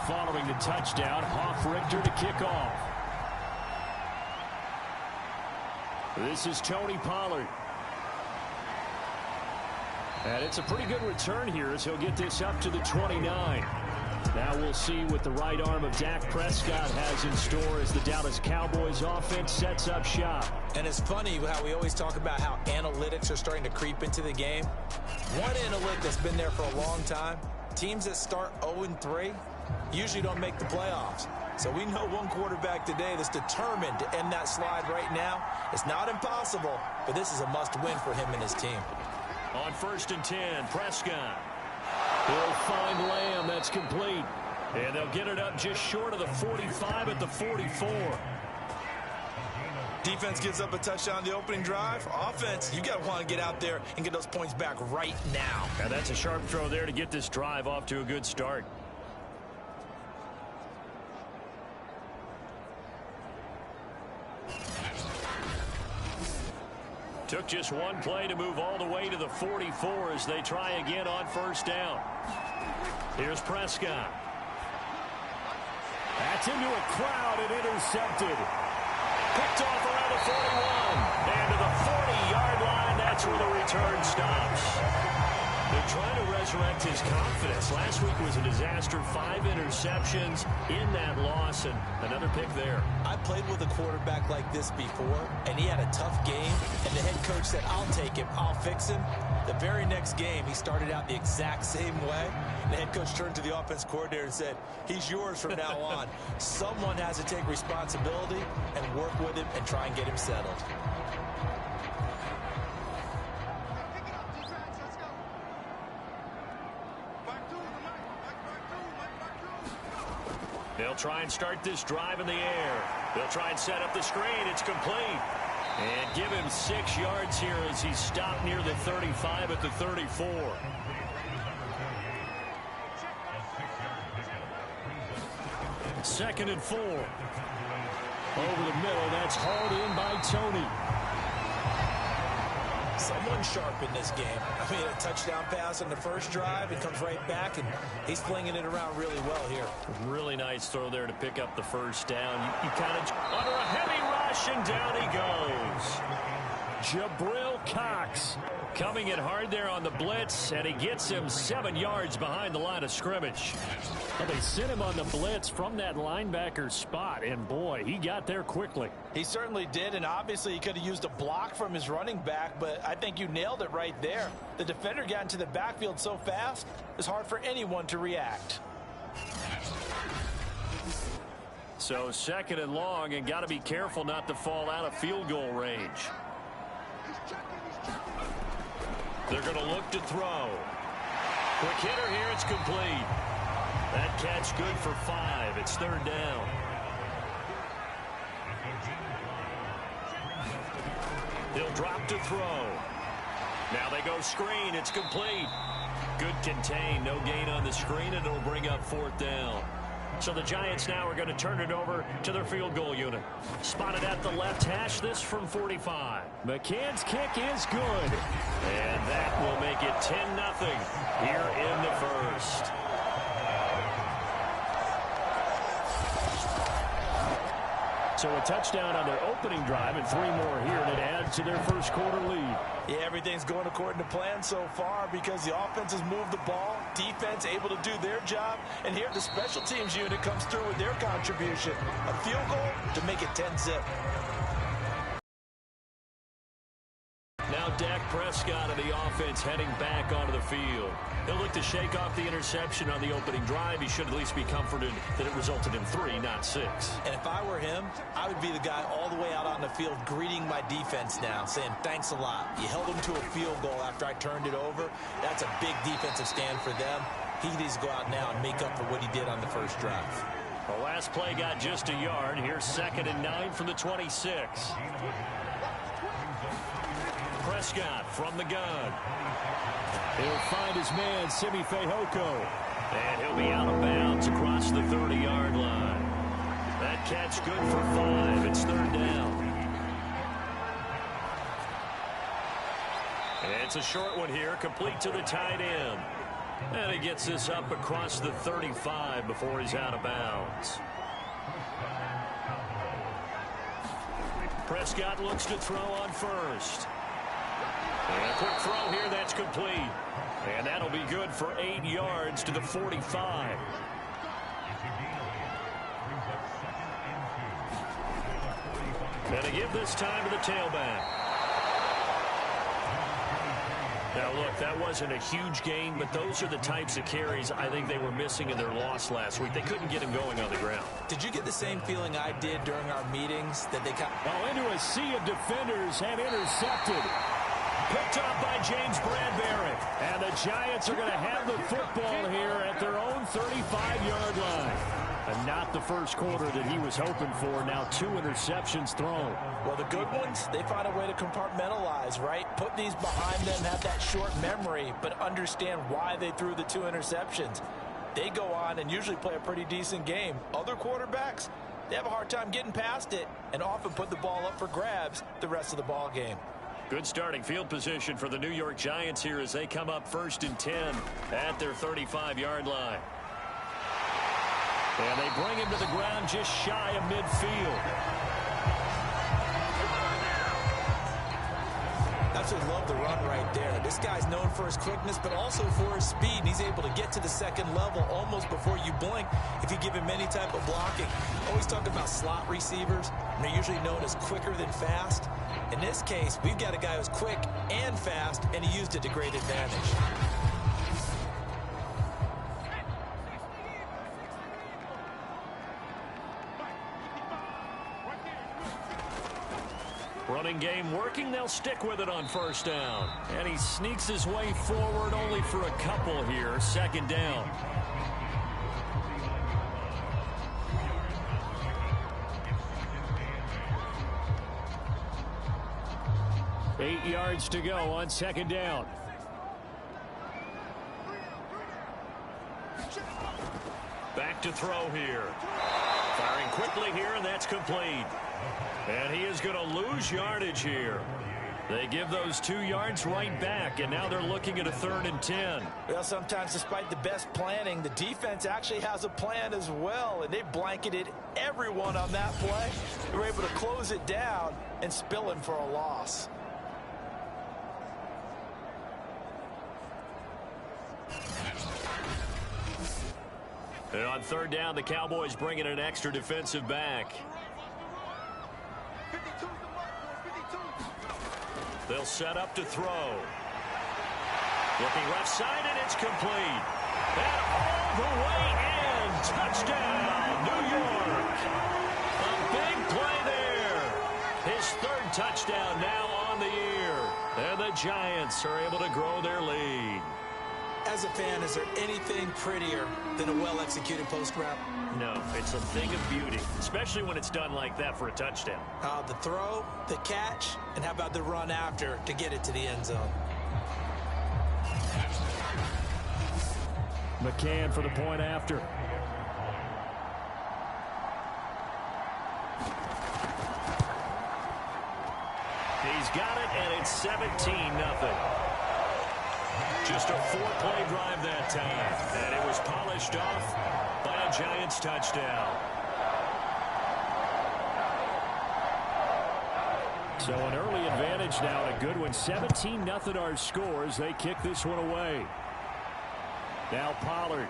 following the touchdown. Hoff-Richter to kick off. This is Tony Pollard. And it's a pretty good return here as he'll get this up to the 29. Now we'll see what the right arm of Dak Prescott has in store as the Dallas Cowboys offense sets up shop. And it's funny how we always talk about how analytics are starting to creep into the game. One analytic that's been there for a long time, teams that start 0-3 usually don't make the playoffs. So we know one quarterback today that's determined to end that slide right now. It's not impossible, but this is a must-win for him and his team. On 1st and 10, Prescott. He'll find Lamb. That's complete. And they'll get it up just short of the 45 at the 44. Defense gives up a touchdown on the opening drive. Offense, you got to want to get out there and get those points back right now. And that's a sharp throw there to get this drive off to a good start. Took just one play to move all the way to the 44 as they try again on 1st down. Here's Prescott. That's into a crowd and intercepted. Picked off around the 41. And to the 40-yard line, that's where the return stops. They're trying to resurrect his confidence. Last week was a disaster. 5 interceptions in that loss, and another pick there. I played with a quarterback like this before, and he had a tough game, and the head coach said, I'll take him, I'll fix him. The very next game, he started out the exact same way. The head coach turned to the offense coordinator and said, he's yours from now on. Someone has to take responsibility and work with him and try and get him settled. They'll try and start this drive in the air. They'll try and set up the screen. It's complete. And give him 6 yards here as he's stopped near the 35 at the 34. Second and 4. Over the middle. That's hauled in by Tony. Someone sharp in this game. I mean, a touchdown pass on the first drive. It comes right back, and he's flinging it around really well here. Really nice throw there to pick up the 1st down. You kind of under a heavy rush, and down he goes. Jabril Cox coming in hard there on the blitz, and he gets him 7 yards behind the line of scrimmage. Well, they sent him on the blitz from that linebacker spot, and boy, he got there quickly. He certainly did, and obviously he could have used a block from his running back, but I think you nailed it right there. The defender got into the backfield so fast, it's hard for anyone to react. So 2nd and long, and got to be careful not to fall out of field goal range. They're going to look to throw. Quick hitter here, it's complete. That catch good for 5. It's 3rd down. He'll drop to throw. Now they go screen. It's complete. Good contain. No gain on the screen, and it'll bring up 4th down. So the Giants now are going to turn it over to their field goal unit. Spotted at the left hash, this from 45. McCann's kick is good. And that will make it 10-0 here in the 1st. So a touchdown on their opening drive and 3 more here, and it adds to their 1st quarter lead. Yeah, everything's going according to plan so far because the offense has moved the ball, defense able to do their job, and here the special teams unit comes through with their contribution. A field goal to make it 10-0. Now Dak Prescott of the offense heading back onto the field. He'll look to shake off the interception on the opening drive. He should at least be comforted that it resulted in 3, not 6. And if I were him, I would be the guy all the way out on the field greeting my defense now, saying thanks a lot. You held him to a field goal after I turned it over. That's a big defensive stand for them. He needs to go out now and make up for what he did on the first drive. The last play got just a yard. Here's 2nd and 9 from the 26. Prescott from the gun. He'll find his man, Simi Fehoko. And he'll be out of bounds across the 30-yard line. That catch good for 5. It's 3rd down. And it's a short one here, complete to the tight end. And he gets this up across the 35 before he's out of bounds. Prescott looks to throw on first. And a quick throw here, that's complete. And that'll be good for 8 yards to the 45. And to give this time to the tailback. Now, look, that wasn't a huge gain, but those are the types of carries I think they were missing in their loss last week. They couldn't get him going on the ground. Did you get the same feeling I did during our meetings that they got into a sea of defenders and intercepted? Picked up by James Bradbury. And the Giants are going to have the football here at their own 35-yard line. And not the first quarter that he was hoping for. Now 2 interceptions thrown. Well, the good ones, they find a way to compartmentalize, right? Put these behind them, have that short memory, but understand why they threw the 2 interceptions. They go on and usually play a pretty decent game. Other quarterbacks, they have a hard time getting past it and often put the ball up for grabs the rest of the ball game. Good starting field position for the New York Giants here as they come up 1st and 10 at their 35-yard line. And they bring him to the ground just shy of midfield. Absolutely love the run right there. This guy's known for his quickness, but also for his speed. And he's able to get to the second level almost before you blink if you give him any type of blocking. Always talk about slot receivers, and they're usually known as quicker than fast. In this case, we've got a guy who's quick and fast, and he used it to great advantage. Running game working. They'll stick with it on 1st down. And he sneaks his way forward only for a couple here. 2nd down. Eight yards to go on 2nd down. Back to throw here. Firing quickly here, and that's complete. And he is going to lose yardage here. They give those 2 yards right back, and now they're looking at a 3rd and 10. Well, sometimes despite the best planning, the defense actually has a plan as well, and they blanketed everyone on that play. They were able to close it down and spill him for a loss. And on 3rd down, the Cowboys bring in an extra defensive back. They'll set up to throw. Looking left side, and it's complete. And all the way in. Touchdown, New York. A big play there. His 3rd touchdown now on the year. And the Giants are able to grow their lead. As a fan, is there anything prettier than a well-executed post route? No, it's a thing of beauty, especially when it's done like that for a touchdown. The throw, the catch, and how about the run after to get it to the end zone? McCann for the point after. He's got it, and it's 17-0. Just a 4-play drive that time, and it was polished off by a Giants touchdown. So an early advantage now, and a good one. 17-0 our scores. They kick this one away. Now Pollard.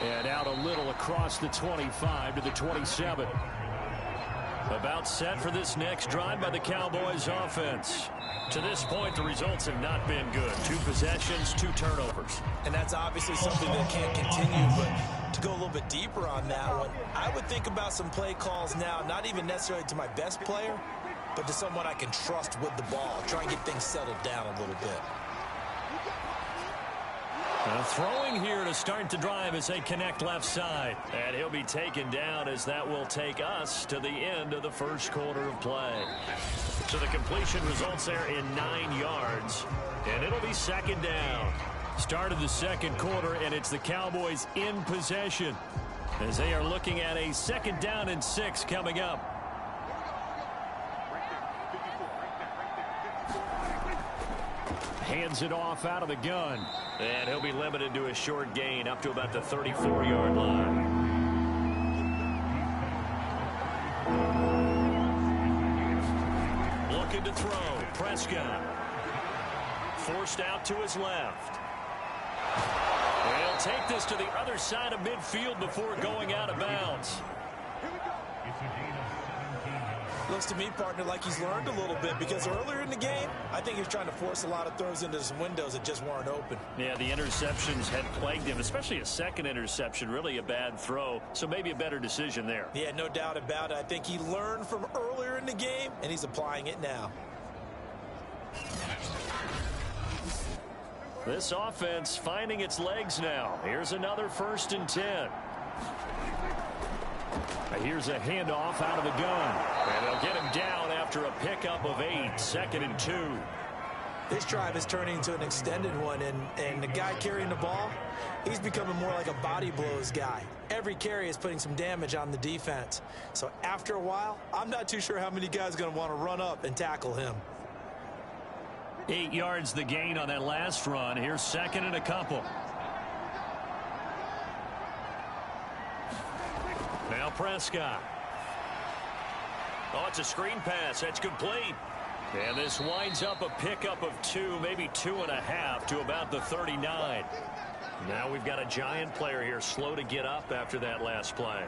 And out a little across the 25 to the 27. About set for this next drive by the Cowboys offense. To this point, the results have not been good. 2 possessions, 2 turnovers. And that's obviously something that can't continue, but to go a little bit deeper on that one, I would think about some play calls now, not even necessarily to my best player, but to someone I can trust with the ball. Try and get things settled down a little bit. Throwing here to start the drive as they connect left side. And he'll be taken down as that will take us to the end of the first quarter of play. So the completion results there in 9 yards. And it'll be 2nd down. Start of the second quarter, and it's the Cowboys in possession as they are looking at a 2nd down and 6 coming up. Hands it off out of the gun. And he'll be limited to a short gain up to about the 34-yard line. Looking to throw. Prescott. Forced out to his left. He'll take this to the other side of midfield before going out of bounds. Looks to me, partner, like he's learned a little bit, because earlier in the game, I think he was trying to force a lot of throws into some windows that just weren't open. Yeah, the interceptions had plagued him, especially a second interception, really a bad throw, so maybe a better decision there. Yeah, no doubt about it. I think he learned from earlier in the game, and he's applying it now. This offense finding its legs now. Here's another 1st and 10. Here's a handoff out of the gun. And they'll get him down after a pickup of 8. 2nd and 2. This drive is turning into an extended one, and the guy carrying the ball, he's becoming more like a body blows guy. Every carry is putting some damage on the defense. So after a while, I'm not too sure how many guys are going to want to run up and tackle him. 8 yards the gain on that last run. Here's 2nd and a couple. Now Prescott. Oh, it's a screen pass. That's complete. And this winds up a pickup of 2, maybe 2.5 to about the 39. Now we've got a Giant player here slow to get up after that last play.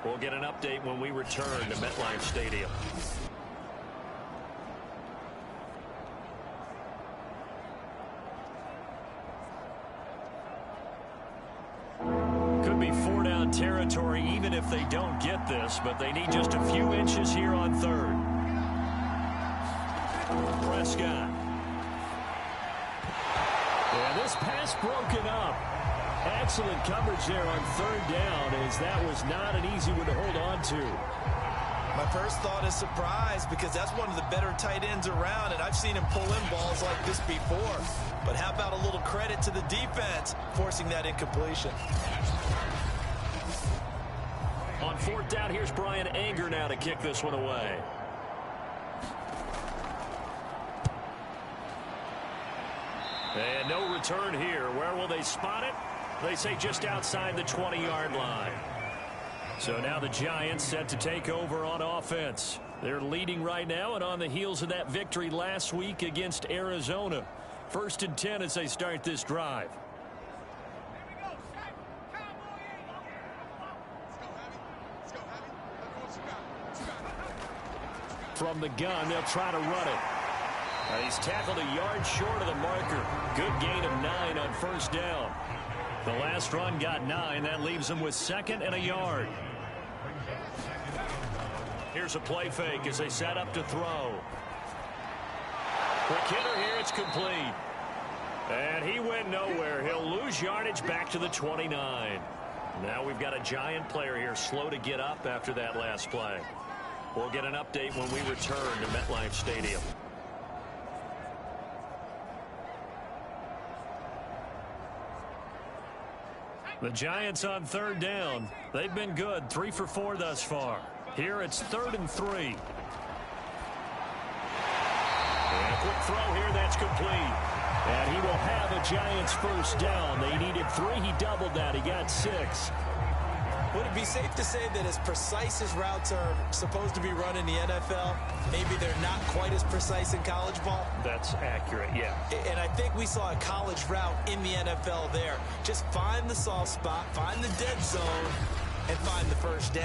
We'll get an update when we return to MetLife Stadium. Could be 4-down territory even if they don't get this, but they need just a few inches here on 3rd. Prescott. And this pass broken up. Excellent coverage there on 3rd down, as that was not an easy one to hold on to. My first thought is surprise, because that's one of the better tight ends around, and I've seen him pull in balls like this before. But how about a little credit to the defense forcing that incompletion? On 4th down, here's Brian Anger now to kick this one away. And no return here. Where will they spot it? They say just outside the 20-yard line. So now the Giants set to take over on offense. They're leading right now and on the heels of that victory last week against Arizona. 1st and 10 as they start this drive. From the gun, they'll try to run it. He's tackled a yard short of the marker. Good gain of 9 on 1st down. The last run got 9. That leaves them with 2nd and a yard. Here's a play fake as they set up to throw. Quick hitter here. It's complete. And he went nowhere. He'll lose yardage back to the 29. Now we've got a Giant player here slow to get up after that last play. We'll get an update when we return to MetLife Stadium. The Giants on 3rd down. They've been good. 3 for 4 thus far. Here it's 3rd and 3. And a quick throw here. That's complete. And he will have a Giants 1st down. They needed 3. He doubled that. He got 6. Would it be safe to say that as precise as routes are supposed to be run in the NFL, maybe they're not quite as precise in college ball? That's accurate, yeah. And I think we saw a college route in the NFL there. Just find the soft spot, find the dead zone, and find the 1st down.